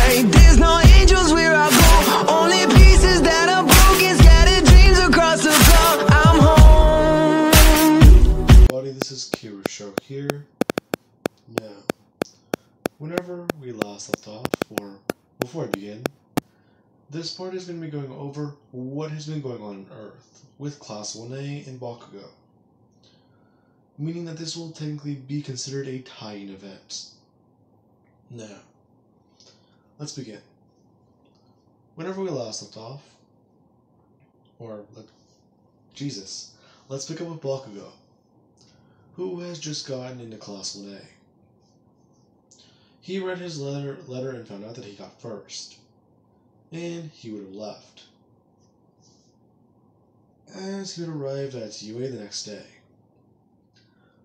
right. There's no angels where I go, only pieces that are broken, scattered dreams across the floor. I'm home. Buddy, this is Kirusho here. Now, whenever we last left off, or before I begin, this part is going to be going over what has been going on Earth with Class 1A and Bakugo, meaning that this will technically be considered a tie-in event. Now, let's begin. Whenever we last left off, let's pick up with Bakugo, who has just gotten into Class 1A. He read his letter and found out that he got first, and he would have left, as he would arrive at UA the next day,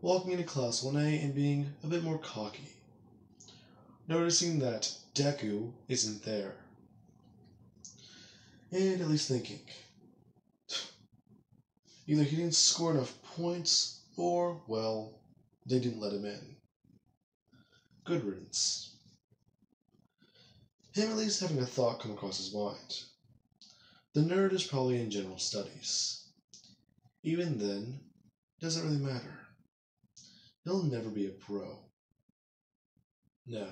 walking into Class 1A and being a bit more cocky, noticing that Deku isn't there, and at least thinking, either he didn't score enough points, or, well, they didn't let him in. Good riddance. Him at least having a thought come across his mind. The nerd is probably in general studies. Even then, doesn't really matter. He'll never be a pro. Now,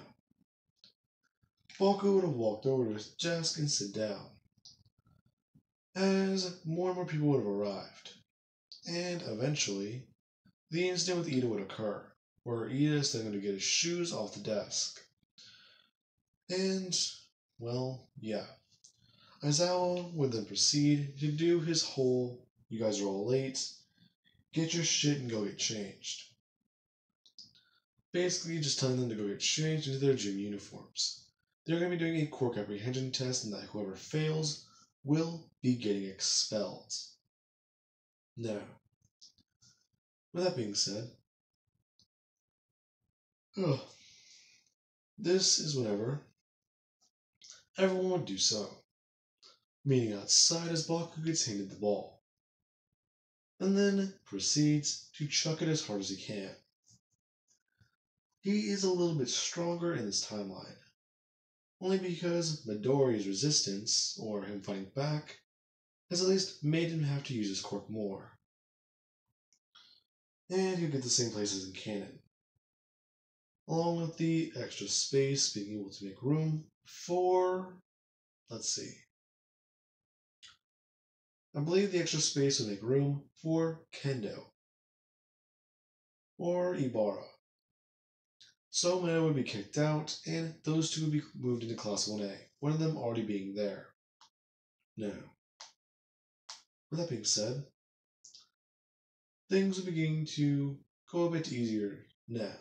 Baku would have walked over to his desk and sit down, as more and more people would have arrived, and eventually, the incident with Ida would occur, where Ida is then going to get his shoes off the desk. And, well, yeah. Aizawa would then proceed to do his whole, you guys are all late, get your shit and go get changed. Basically, just telling them to go get changed into their gym uniforms. They're going to be doing a quirk apprehension test, and that whoever fails will be getting expelled. Now, with that being said, this is whenever everyone would do so, meaning outside as Baku gets handed the ball, and then proceeds to chuck it as hard as he can. He is a little bit stronger in this timeline, only because Midori's resistance, or him fighting back, has at least made him have to use his quirk more. And he'll get the same places in canon, along with the extra space being able to make room for, let's see, I believe the extra space would make room for Kendo, or Ibara. So Mena would be kicked out, and those two would be moved into Class 1A, one of them already being there. Now, with that being said, things are beginning to go a bit easier now.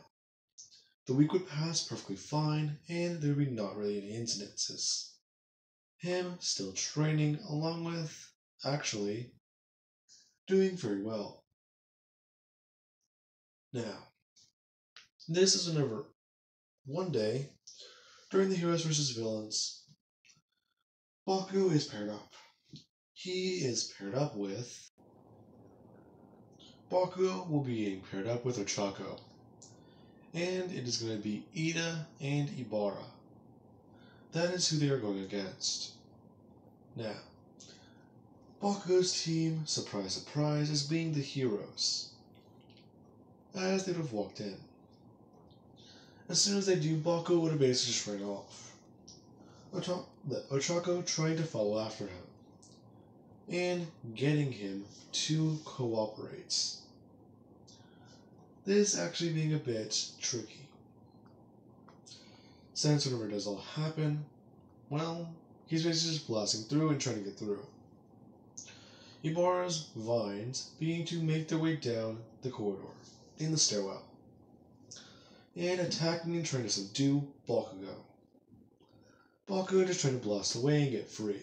The week would pass perfectly fine, and there would be not really any incidences. Him still training, along with, actually, doing very well. Now, this is whenever, one day, during the Heroes vs. Villains, Baku is paired up. He is paired up with... Baku will be getting paired up with Ochako, and it is going to be Ida and Ibara. That is who they are going against. Now, Baku's team, surprise surprise, is being the heroes, as they would have walked in. As soon as they do, Baku would have basically just ran off. Ochako trying to follow after him, and getting him to cooperate. This actually being a bit tricky, since whenever it does all happen, well, he's basically just blasting through and trying to get through. Ibara's vines being to make their way down the corridor, in the stairwell, and attacking and trying to subdue Bakugo. Bakugo just trying to blast away and get free,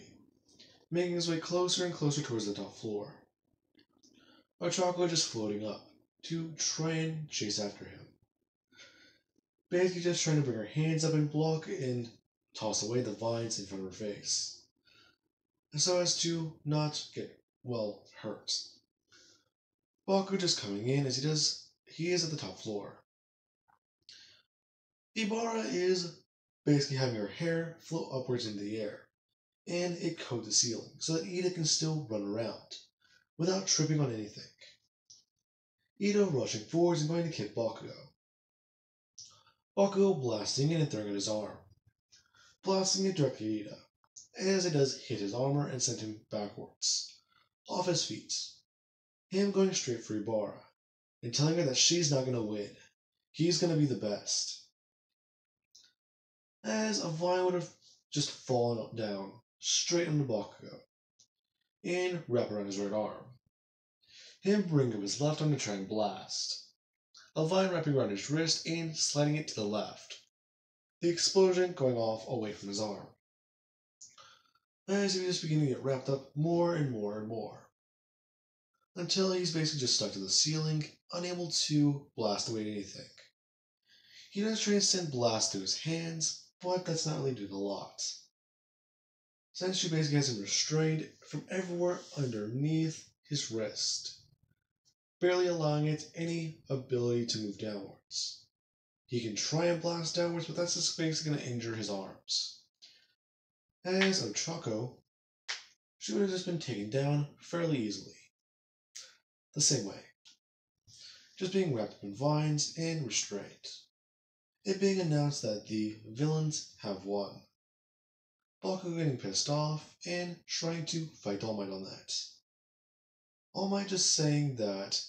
making his way closer and closer towards the top floor. Ochako just floating up to try and chase after him. Basically just trying to bring her hands up and block and toss away the vines in front of her face, so as to not get, well, hurt. Baku just coming in as he is at the top floor. Ibara is basically having her hair float upwards into the air, and it coat the ceiling so that Ida can still run around without tripping on anything. Ida rushing forwards and going to kick Bakugo. Bakugo blasting in and throwing at his arm, blasting it directly at Ida, as it does hit his armor and send him backwards, off his feet. Him going straight for Ibarra, and telling her that she's not going to win. He's going to be the best. As a vine would have just fallen down straight onto Bakugo, and wrap around his right arm. Him bring up his left arm to try and blast. A vine wrapping around his wrist and sliding it to the left. The explosion going off away from his arm. As he was just beginning to get wrapped up more and more and more. Until he's basically just stuck to the ceiling, unable to blast away anything. He does try and send blasts to his hands, but that's not really doing a lot. Since she basically has him restrained from everywhere underneath his wrist, barely allowing it any ability to move downwards. He can try and blast downwards, but that's just basically going to injure his arms. As Ochako, she would have just been taken down fairly easily. The same way. Just being wrapped up in vines and restrained. It being announced that the villains have won. Bakugo getting pissed off and trying to fight All Might on that. All Might just saying that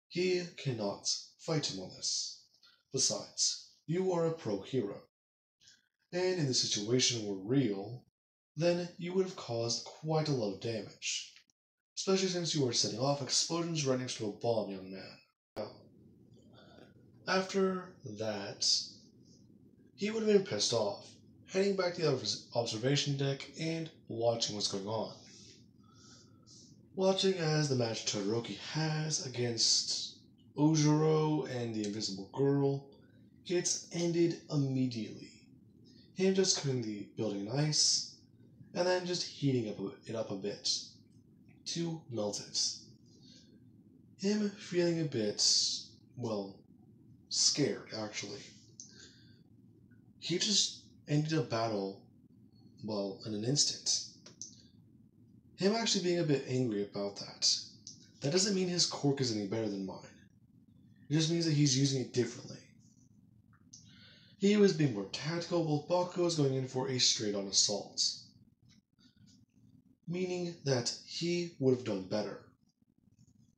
he cannot fight him on this. Besides, you are a pro hero. And in the situation were real, then you would have caused quite a lot of damage. Especially since you were setting off explosions right next to a bomb, young man. After that, he would have been pissed off, heading back to the observation deck and watching what's going on. Watching as the match Todoroki has against Ojiro and the Invisible Girl gets ended immediately. Him just cooking the building in ice, and then just heating it up a bit to melt it. Him feeling a bit, well, scared actually. He just ended a battle, well, in an instant. Him actually being a bit angry about that. That doesn't mean his quirk is any better than mine. It just means that he's using it differently. He was being more tactical, while Bakugo was going in for a straight-on assault. Meaning that he would have done better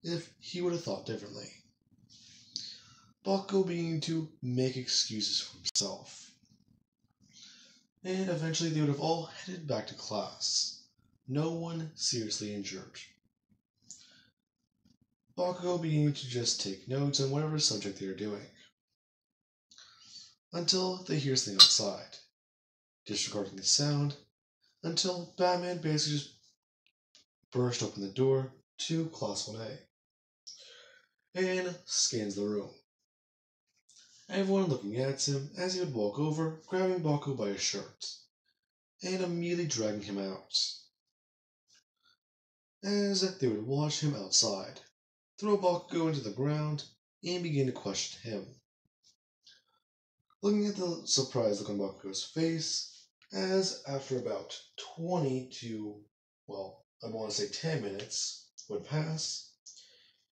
if he would have thought differently. Bakugo beginning to make excuses for himself. And eventually they would have all headed back to class. No one seriously injured. Bakugo beginning to just take notes on whatever subject they are doing. Until they hear something outside. Disregarding the sound, until Batman basically just burst open the door to Class 1A. And scans the room. Everyone looking at him as he would walk over, grabbing Bakugo by his shirt, and immediately dragging him out. As they would watch him outside, throw Bakugo into the ground, and begin to question him. Looking at the surprised look on Bakugo's face, as after about 20 to, well, I want to say 10 minutes would pass,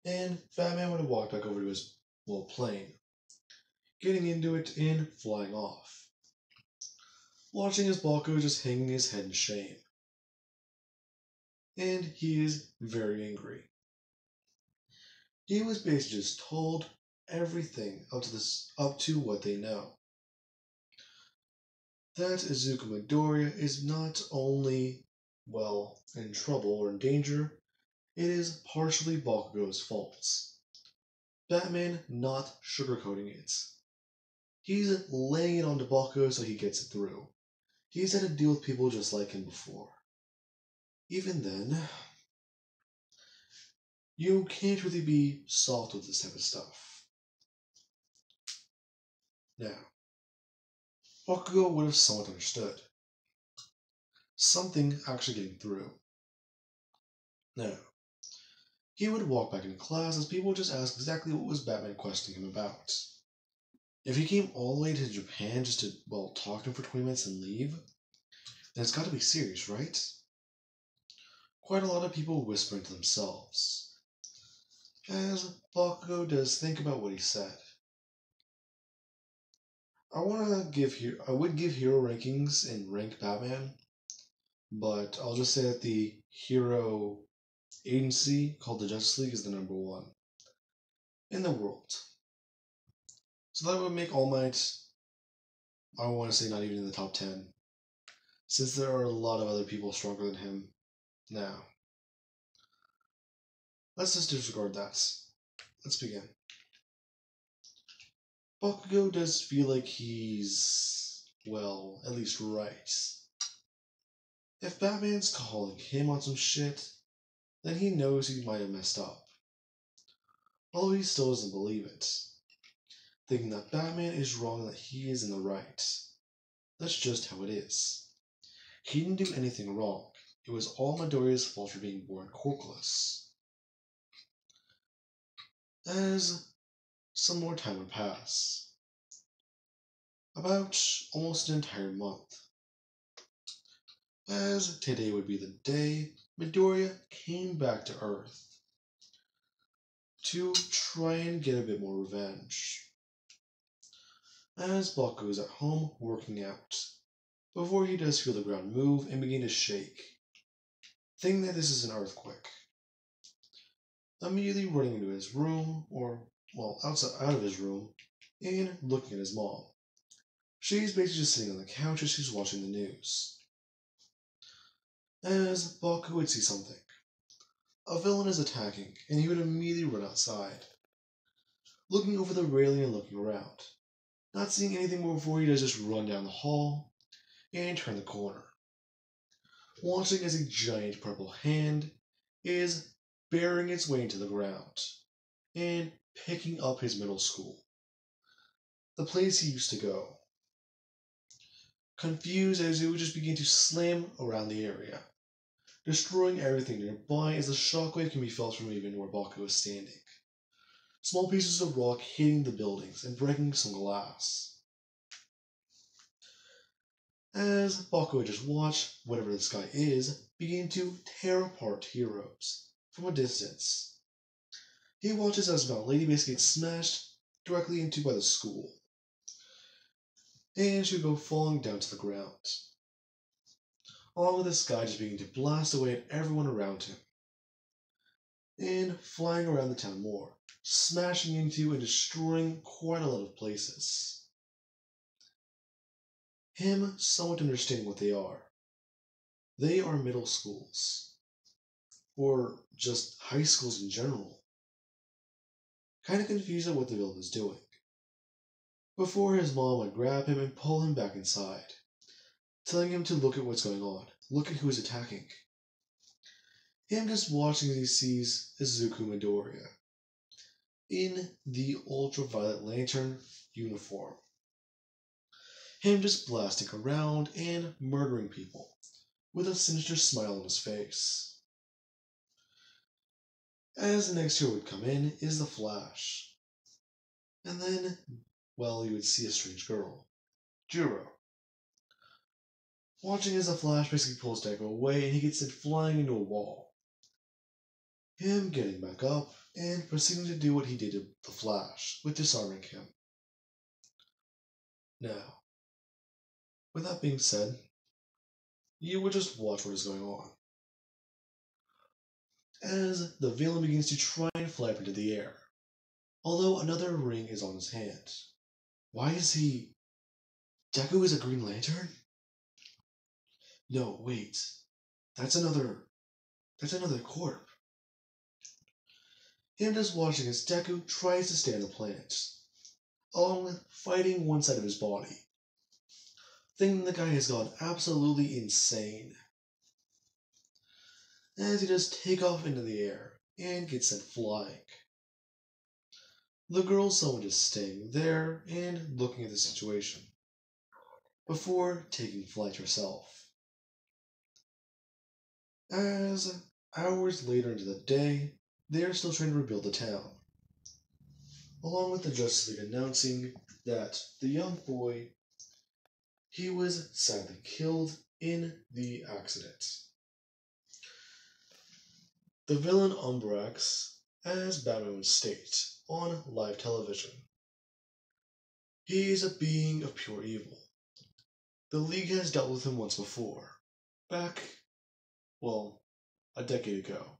and Batman would have walked back over to his, well, plane, getting into it and flying off. Watching his Bakugo just hanging his head in shame. And he is very angry. He was basically just told everything up to what they know. That Izuku Midoriya is not only, well, in trouble or in danger, it is partially Bakugo's fault. Batman not sugarcoating it. He's laying it onto Bakugo so he gets it through. He's had to deal with people just like him before. Even then, you can't really be soft with this type of stuff. Now, Bakugo would have somewhat understood. Something actually getting through. Now, he would walk back into class as people would just ask exactly what was Batman questioning him about. If he came all the way to Japan just to, well, talk to him for 20 minutes and leave, then it's gotta be serious, right? Quite a lot of people whispering to themselves, as Bakugo does think about what he said. I would give hero rankings and rank Batman, but I'll just say that the hero agency called the Justice League is the number one in the world. So that would make All Might, I want to say, not even in the top 10, since there are a lot of other people stronger than him now. Let's just disregard that. Let's begin. Bakugo does feel like he's, well, at least right. If Batman's calling him on some shit, then he knows he might have messed up. Although he still doesn't believe it, thinking that Batman is wrong and that he is in the right. That's just how it is. He didn't do anything wrong. It was all Midoriya's fault for being born corkless. As some more time would pass, about almost an entire month, as today would be the day Midoriya came back to Earth to try and get a bit more revenge. As Bakugo is at home working out, before he does feel the ground move and begin to shake, thinking that this is an earthquake. Immediately running into his room, or, well, out of his room, and looking at his mom. She's basically just sitting on the couch as she's watching the news. As Bakugo would see something. A villain is attacking, and he would immediately run outside, looking over the railing and looking around. Not seeing anything more before he does just run down the hall and turn the corner. Watching as a giant purple hand is bearing its way into the ground and picking up his middle school, the place he used to go. Confused as it would just begin to slam around the area, destroying everything nearby as the shockwave can be felt from even where Bakugo is standing. Small pieces of rock hitting the buildings and breaking some glass. As Bakugo just watched whatever this guy is begin to tear apart heroes from a distance. He watches as Mount Lady Base gets smashed directly into by the school, and she would go falling down to the ground, along with this guy just beginning to blast away at everyone around him, and flying around the town more, smashing into and destroying quite a lot of places. Him somewhat understanding what they are. They are middle schools, or just high schools in general. Kind of confused at what the villain is doing. Before his mom would grab him and pull him back inside, telling him to look at what's going on, look at who is attacking. Him just watching as he sees Izuku Midoriya in the Ultraviolet Lantern uniform. Him just blasting around and murdering people with a sinister smile on his face. As the next hero would come in is the Flash. And then, well, you would see a strange girl, Juro. Watching as the Flash basically pulls Deku away and he gets sent flying into a wall. Him getting back up and proceeding to do what he did to the Flash, with disarming him. Now, with that being said, you would just watch what is going on. As the villain begins to try and fly up into the air, although another ring is on his hand. Why is he... Deku is a Green Lantern? No, wait. That's another corp. Him just watching as Deku tries to stay on the planet, along with fighting one side of his body. Thinking the guy has gone absolutely insane. As he does take off into the air and gets sent flying. The girl someone just staying there and looking at the situation, before taking flight herself. As hours later into the day, they are still trying to rebuild the town, along with the Justice League announcing that the young boy, he was sadly killed in the accident. The villain Umbrax, as Batman would state on live television, he is a being of pure evil. The League has dealt with him once before, back, well, a decade ago,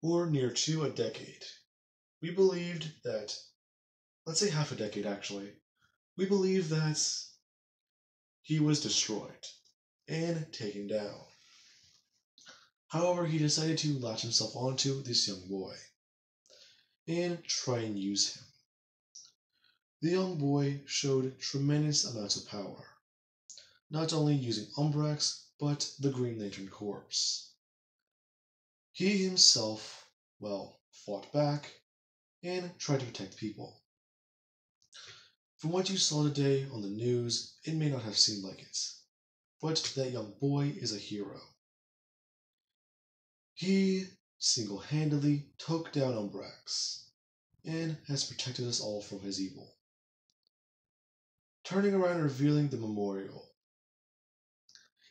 or near to a decade. We believed that, let's say half a decade actually, we believed that he was destroyed and taken down. However, he decided to latch himself onto this young boy and try and use him. The young boy showed tremendous amounts of power, not only using Umbrax, but the Green Lantern Corps. He himself, well, fought back and tried to protect people. From what you saw today on the news, it may not have seemed like it, but that young boy is a hero. He single-handedly took down Umbrax and has protected us all from his evil. Turning around and revealing the memorial,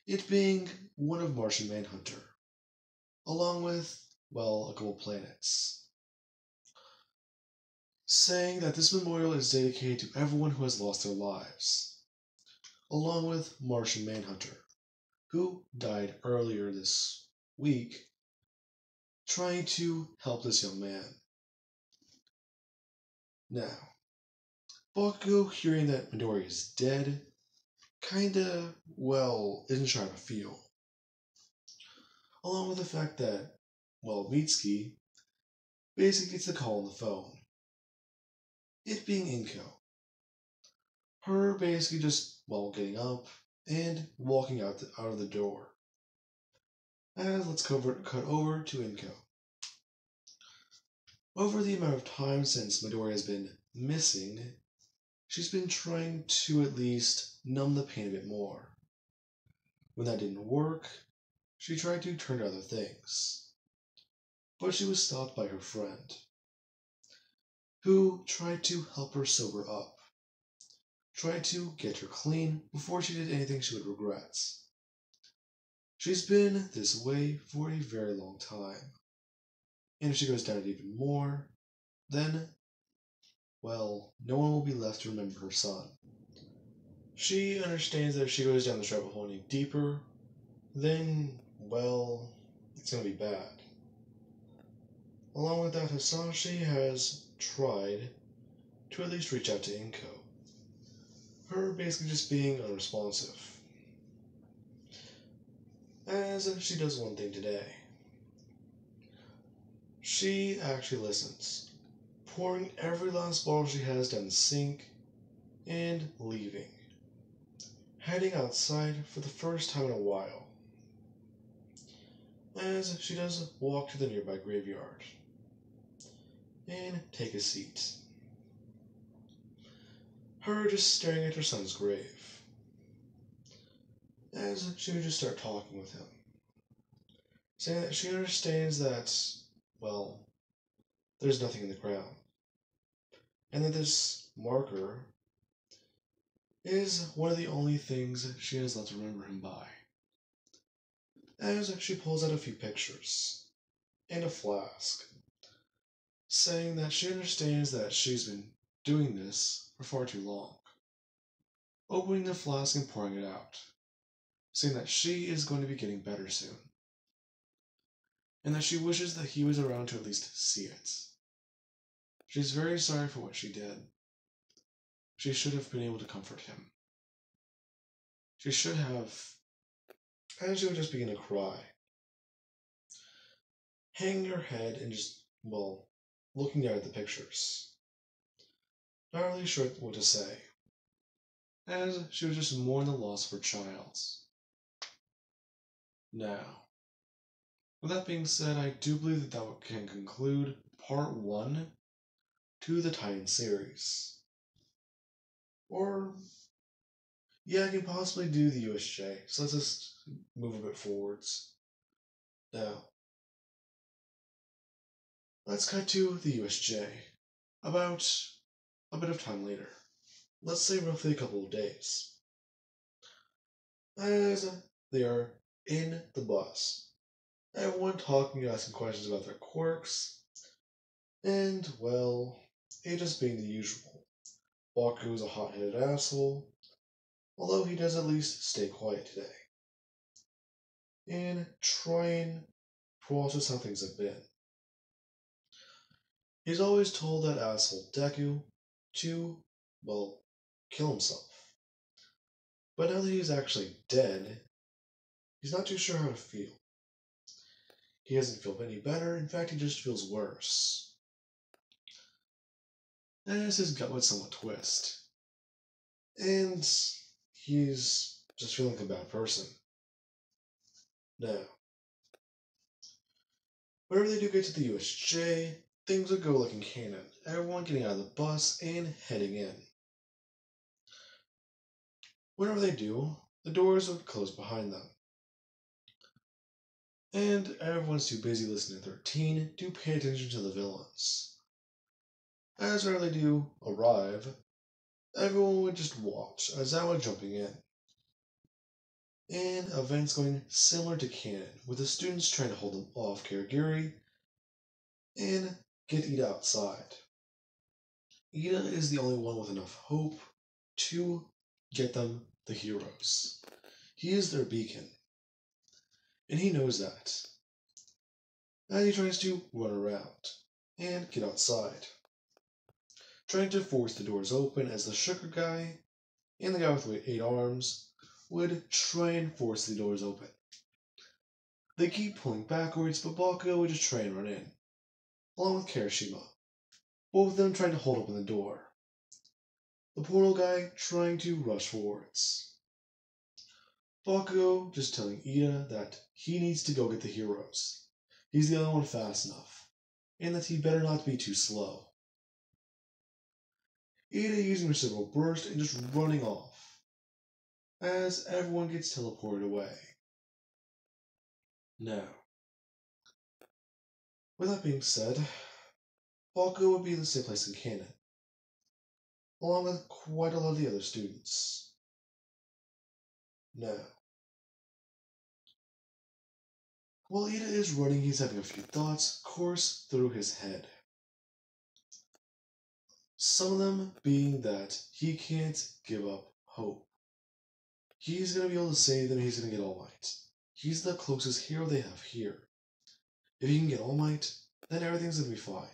it being one of Martian Manhunter, along with, well, a couple planets, saying that this memorial is dedicated to everyone who has lost their lives, along with Martian Manhunter, who died earlier this week trying to help this young man. Now, Bakugo, hearing that Midori is dead, kinda, well, isn't sure how to feel. Along with the fact that, well, Mitsuki basically gets the call on the phone. It being Inko. Her basically just, well, getting up and walking out of the door. And let's cut over to Inko. Over the amount of time since Midori has been missing, she's been trying to at least numb the pain a bit more. When that didn't work, she tried to turn to other things. But she was stopped by her friend, who tried to help her sober up, tried to get her clean before she did anything she would regret. She's been this way for a very long time, and if she goes down it even more, then, well, no one will be left to remember her son. She understands that if she goes down this rabbit hole any deeper, then, well, it's gonna be bad. Along with that, Hisashi has tried to at least reach out to Inko. Her basically just being unresponsive. As she does one thing today. She actually listens, pouring every last bottle she has down the sink and leaving. Heading outside for the first time in a while. As she does walk to the nearby graveyard and take a seat. Her just staring at her son's grave. As she would just start talking with him. Saying that she understands that, well, there's nothing in the ground. And that this marker is one of the only things she has left to remember him by. As she pulls out a few pictures and a flask, saying that she understands that she's been doing this for far too long. Opening the flask and pouring it out, saying that she is going to be getting better soon, and that she wishes that he was around to at least see it. She's very sorry for what she did. She should have been able to comfort him. She should have, and she would just begin to cry. Hanging her head and just, well, looking down at the pictures. Not really sure what to say, as she would just mourn the loss of her child. Now, with that being said, I do believe that that can conclude part 1 to the Titan series. Or, yeah, I can possibly do the USJ, so let's just move a bit forwards. Now, let's cut to the USJ. About a bit of time later. Let's say roughly a couple of days. As they are in the bus, everyone talking and asking questions about their quirks, and, well, it just being the usual. Baku is a hot-headed asshole, although he does at least stay quiet today, and try and process how things have been. He's always told that asshole Deku to, well, kill himself. But now that he's actually dead, he's not too sure how to feel. He doesn't feel any better, in fact, he just feels worse. As his gut would somewhat twist. And he's just feeling like a bad person. Now, whenever they do get to the USJ, things would go like in canon. Everyone getting out of the bus and heading in. Whenever they do, the doors would close behind them. And everyone's too busy listening to 13 to pay attention to the villains. As whenever they do arrive, everyone would just watch Aizawa jumping in. And events going similar to canon, with the students trying to hold them off Karagiri and get Ida outside. Ida is the only one with enough hope to get them the heroes. He is their beacon, and he knows that. And he tries to run around and get outside, trying to force the doors open as the sugar guy and the guy with 8 arms would try and force the doors open. They keep pulling backwards, but Bakugo would just try and run in, along with Kirishima, both of them trying to hold open the door. The portal guy trying to rush forwards. Bakugo just telling Ida that he needs to go get the heroes. He's the only one fast enough, and that he better not be too slow. Ida using her Civil Burst and just running off, as everyone gets teleported away. Now, with that being said, Bakugo would be in the same place in canon, along with quite a lot of the other students. Now, while Ida is running, he's having a few thoughts course through his head. Some of them being that he can't give up hope. He's going to be able to save them, he's going to get All Might. He's the closest hero they have here. If he can get All Might, then everything's going to be fine.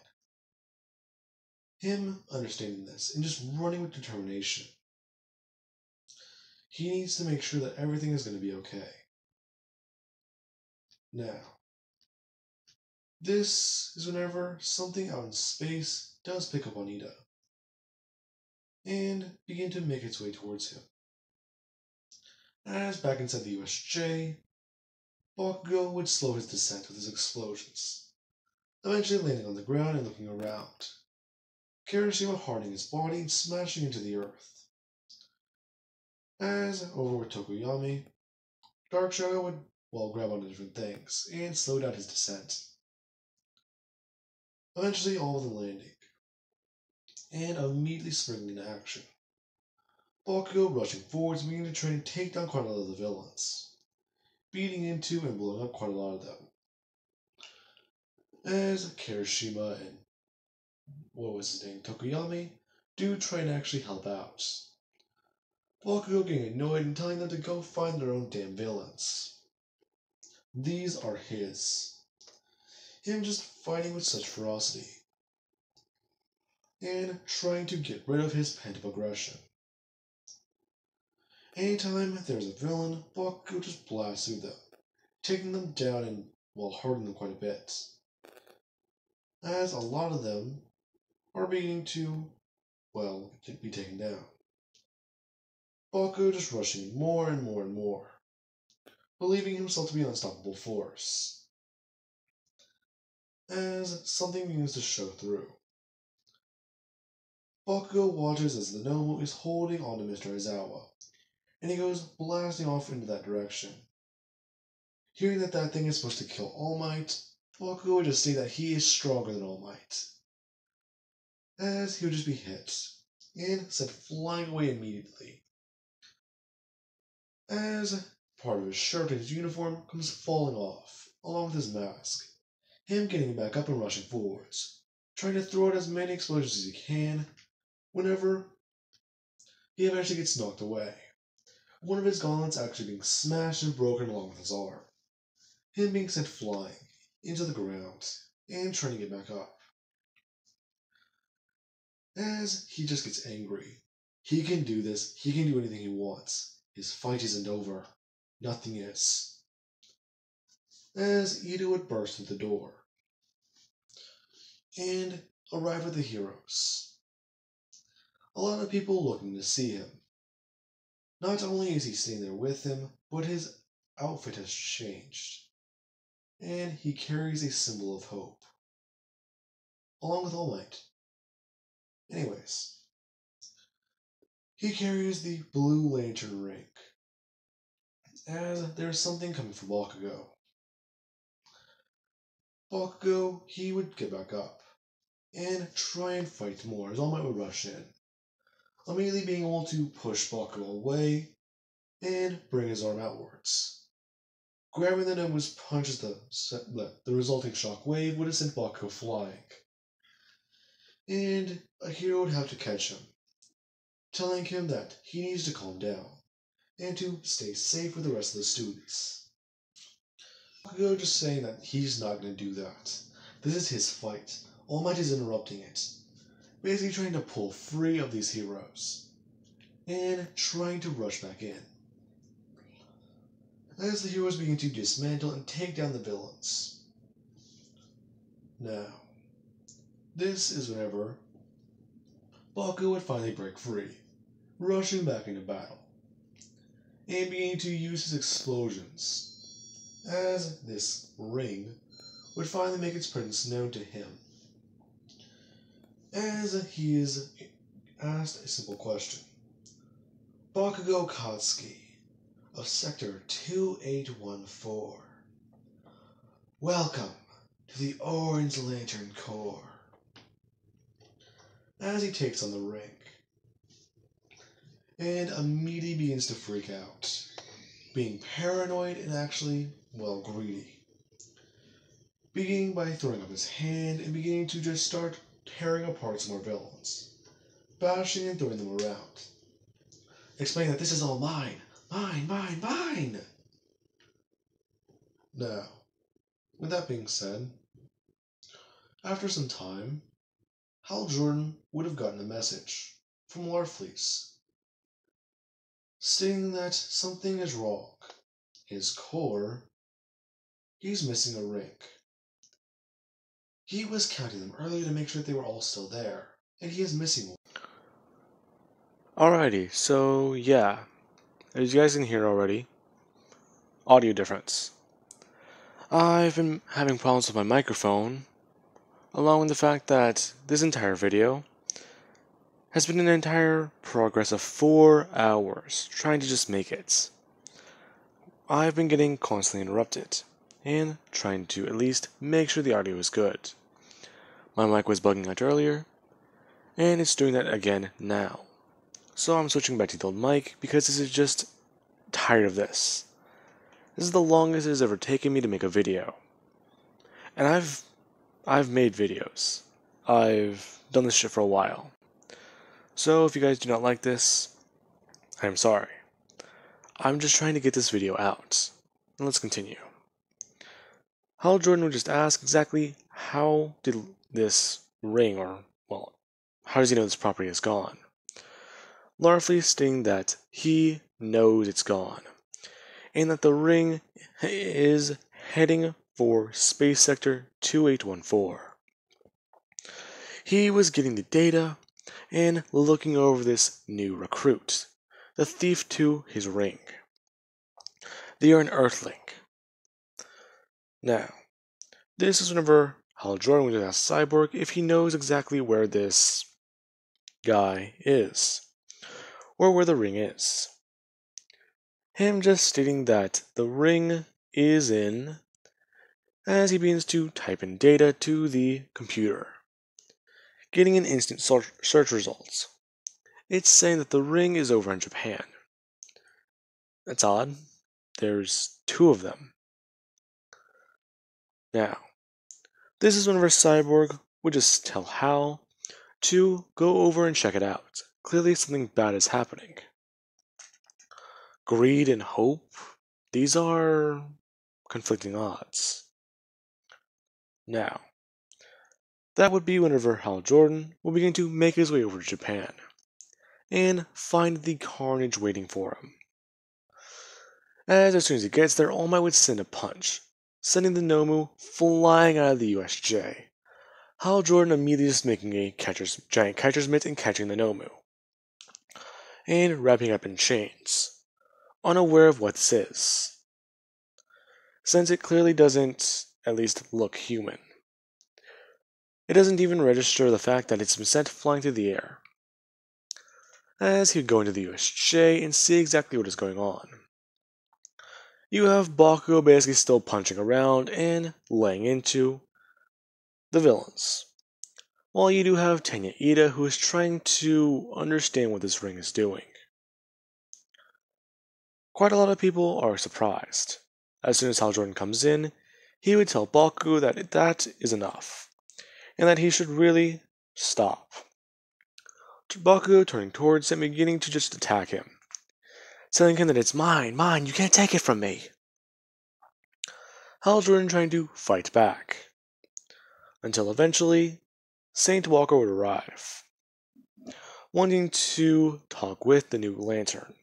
Him understanding this and just running with determination. He needs to make sure that everything is going to be okay. Now, this is whenever something out in space does pick up on Ida and begin to make its way towards him. As back inside the USJ, Bakugo would slow his descent with his explosions, eventually landing on the ground and looking around. Kirishima hardening his body and smashing into the earth. As over with Tokoyami, Dark Shadow would, grab onto different things and slow down his descent. Eventually all of them landing, and immediately springing into action. Bakugo rushing forwards, beginning to try and take down quite a lot of the villains, beating into and blowing up quite a lot of them. As Kirishima and Tokoyami do try and actually help out. Bakugo getting annoyed and telling them to go find their own damn villains. These are his. Him just fighting with such ferocity. And trying to get rid of his pent-up aggression. Anytime there's a villain, Bakugo just blasts through them, taking them down and, hurting them quite a bit. As a lot of them are beginning to, be taken down. Bakugo just rushing more and more and more, believing himself to be an unstoppable force. As something begins to show through. Bakugo watches as the Nomu is holding on to Mr. Aizawa, and he goes blasting off into that direction. Hearing that that thing is supposed to kill All Might, Bakugo would just say that he is stronger than All Might, as he would just be hit and sent flying away immediately, as part of his shirt and his uniform comes falling off, along with his mask, him getting back up and rushing forwards, trying to throw out as many explosions as he can whenever he eventually gets knocked away. One of his gauntlets actually being smashed and broken along with his arm, him being sent flying into the ground and trying to get back up. As he just gets angry. He can do this, he can do anything he wants. His fight isn't over. Nothing is. As Ida would burst through the door and arrive with the heroes. A lot of people looking to see him. Not only is he staying there with him, but his outfit has changed. And he carries a symbol of hope, along with All Might. Anyways, he carries the blue lantern ring, as there's something coming for Bakugo. Bakugo, he would get back up and try and fight more as All Might would rush in, immediately being able to push Bakugo away and bring his arm outwards. Grabbing the numbers punches the resulting shock wave would have sent Bakugo flying, and a hero would have to catch him, telling him that he needs to calm down and to stay safe with the rest of the students. Bakugo just saying that he's not going to do that. This is his fight. All Might is interrupting it, basically trying to pull free of these heroes, and trying to rush back in. As the heroes begin to dismantle and take down the villains. Now, this is whenever Bakugo would finally break free, rushing back into battle, and beginning to use his explosions, as this ring would finally make its presence known to him, as he is asked a simple question. Bakugo Katsuki of Sector 2814. Welcome to the Orange Lantern Corps. As he takes on the ring, and immediately begins to freak out, being paranoid and actually, well, greedy. Beginning by throwing up his hand and beginning to just start tearing apart some more villains, bashing and throwing them around, explaining that this is all mine, mine, mine, mine! Now, with that being said, after some time, Hal Jordan would have gotten a message from Larfleece, stating that something is wrong. His core, he's missing a ring. He was counting them earlier to make sure that they were all still there, and he is missing one. Alrighty, so yeah, as you guys can hear already, audio difference. I've been having problems with my microphone, along with the fact that this entire video has been an entire progress of 4 hours trying to just make it. I've been getting constantly interrupted, and trying to at least make sure the audio is good. My mic was bugging out earlier, and it's doing that again now. So I'm switching back to the old mic because this is just tired of this. This is the longest it has ever taken me to make a video. And I've made videos. I've done this shit for a while. So if you guys do not like this, I'm sorry. I'm just trying to get this video out. And let's continue. Hal Jordan would just ask exactly how did this ring, or, well, how does he know this property is gone? Larfleece stating that he knows it's gone, and that the ring is heading for Space Sector 2814. He was getting the data and looking over this new recruit, the thief to his ring. They are an Earthling. Now, this is whenever Hal Jordan would ask Cyborg if he knows exactly where this guy is, or where the ring is. Him just stating that the ring is in, as he begins to type in data to the computer, getting an instant search results, it's saying that the ring is over in Japan. That's odd. There's 2 of them. Now, this is whenever Cyborg would just tell Hal to go over and check it out. Clearly something bad is happening. Greed and hope, these are conflicting odds. Now, that would be whenever Hal Jordan will begin to make his way over to Japan and find the carnage waiting for him. As soon as he gets there, All Might would send a punch, sending the Nomu flying out of the USJ. Hal Jordan immediately just making a giant catcher's mitt and catching the Nomu, and wrapping up in chains, unaware of what this is, since it clearly doesn't at least look human. It doesn't even register the fact that it's been sent flying through the air. As he'd go into the USJ and see exactly what is going on. You have Bakugo basically still punching around and laying into the villains. While you do have Tenya Ida, who is trying to understand what this ring is doing. Quite a lot of people are surprised. As soon as Hal Jordan comes in, he would tell Bakugo that that is enough, and that he should really stop. Bakugo turning towards him, beginning to just attack him, telling him that it's mine, you can't take it from me. Hal Jordan trying to fight back, until eventually Saint Walker would arrive, wanting to talk with the new Lantern,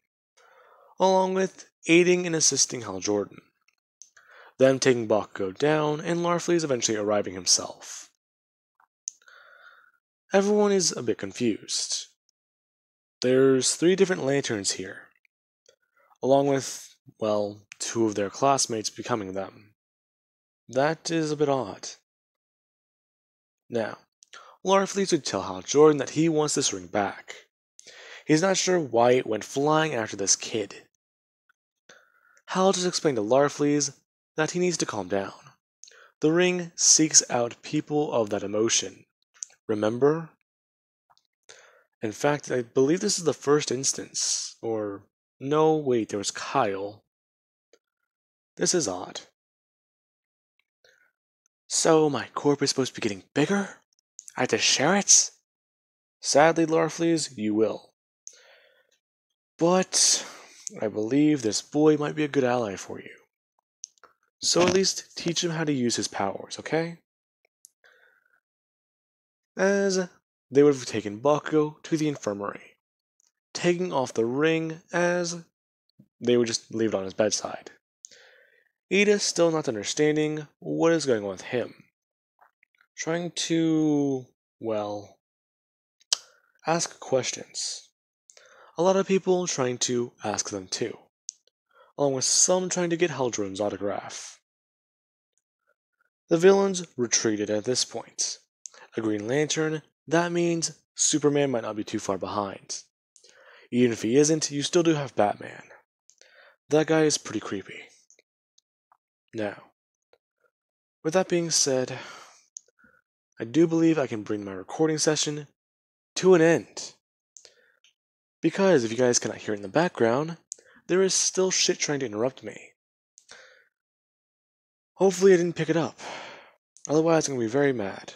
along with aiding and assisting Hal Jordan, them taking Bakugo down, and Larfleeze eventually arriving himself. Everyone is a bit confused. There's 3 different lanterns here, along with, well, 2 of their classmates becoming them. That is a bit odd. Now, Larfleeze would tell Hal Jordan that he wants this ring back. He's not sure why it went flying after this kid. Hal just explained to Larfleeze that he needs to calm down. The ring seeks out people of that emotion. Remember? In fact, I believe this is the first instance. Or, no, wait, there was Kyle. This is odd. So, my corp is supposed to be getting bigger? I have to share it? Sadly, Larfleeze, you will. But I believe this boy might be a good ally for you. So at least teach him how to use his powers, okay? As they would have taken Bakugo to the infirmary, taking off the ring as they would just leave it on his bedside. Ida still not understanding what is going on with him. Trying to, well, ask questions. A lot of people trying to ask them too, along with some trying to get Hal Jordan's autograph. The villains retreated at this point. A Green Lantern, that means Superman might not be too far behind. Even if he isn't, you still do have Batman. That guy is pretty creepy. Now, with that being said, I do believe I can bring my recording session to an end. Because if you guys cannot hear it in the background, there is still shit trying to interrupt me. Hopefully I didn't pick it up. Otherwise I'm going to be very mad.